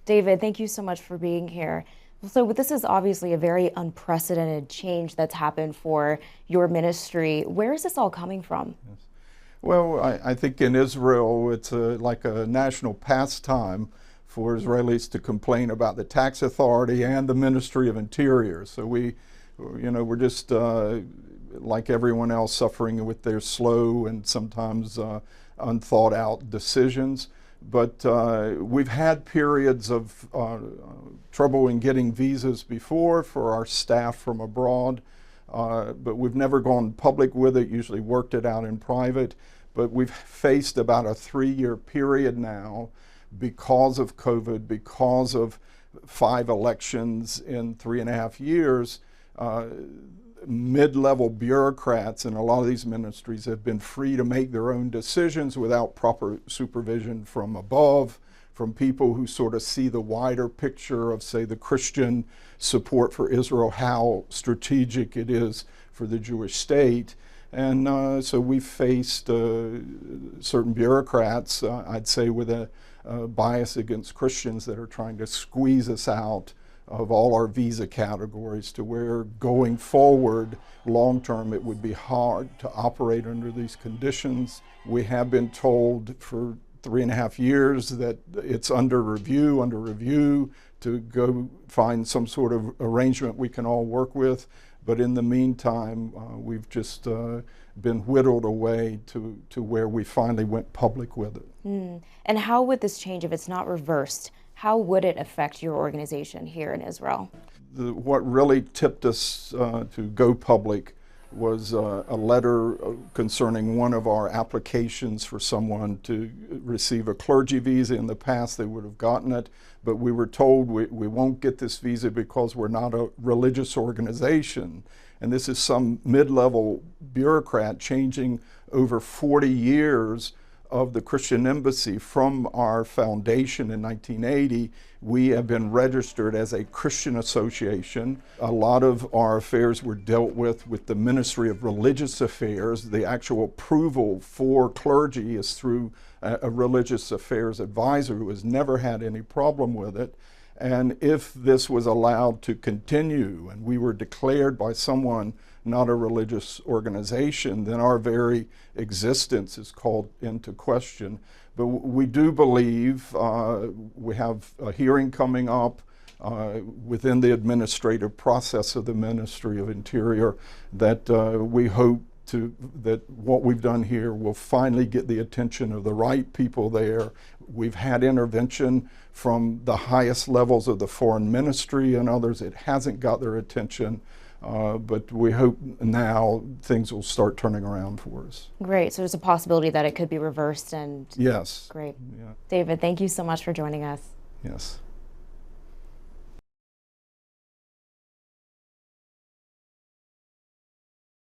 David, thank you so much for being here. So this is obviously a very unprecedented change that's happened for your ministry. Where is this all coming from? Yes. Well, I think in Israel, it's like a national pastime for Israelis to complain about the tax authority and the Ministry of Interior. So we're just like everyone else, suffering with their slow and sometimes unthought out decisions. But we've had periods of trouble in getting visas before for our staff from abroad, but we've never gone public with it, usually worked it out in private. But we've faced about a 3-year period now because of COVID, because of 5 elections in 3.5 years. Mid-level bureaucrats in a lot of these ministries have been free to make their own decisions without proper supervision from above, from people who sort of see the wider picture of, say, the Christian support for Israel, how strategic it is for the Jewish state. And so we've faced certain bureaucrats, I'd say, with a bias against Christians that are trying to squeeze us out of all our visa categories, to where going forward, long term, it would be hard to operate under these conditions. We have been told for 3.5 years that it's under review, to go find some sort of arrangement we can all work with. But in the meantime, we've just been whittled away to where we finally went public with it. And how would this change, if it's not reversed, how would it affect your organization here in Israel? What really tipped us to go public was a letter concerning one of our applications for someone to receive a clergy visa. In the past, they would have gotten it, but we were told we won't get this visa because we're not a religious organization. And this is some mid-level bureaucrat changing over 40 years of the Christian Embassy. From our foundation in 1980, we have been registered as a Christian association. A lot of our affairs were dealt with the Ministry of Religious Affairs. The actual approval for clergy is through a religious affairs advisor who has never had any problem with it. And if this was allowed to continue and we were declared by someone not a religious organization, then our very existence is called into question. But we do believe, we have a hearing coming up within the administrative process of the Ministry of Interior, that we hope that what we've done here will finally get the attention of the right people there. We've had intervention from the highest levels of the foreign ministry and others. It hasn't got their attention, but we hope now things will start turning around for us. Great, so there's a possibility that it could be reversed. And yes. Great. Yeah. David, thank you so much for joining us. Yes.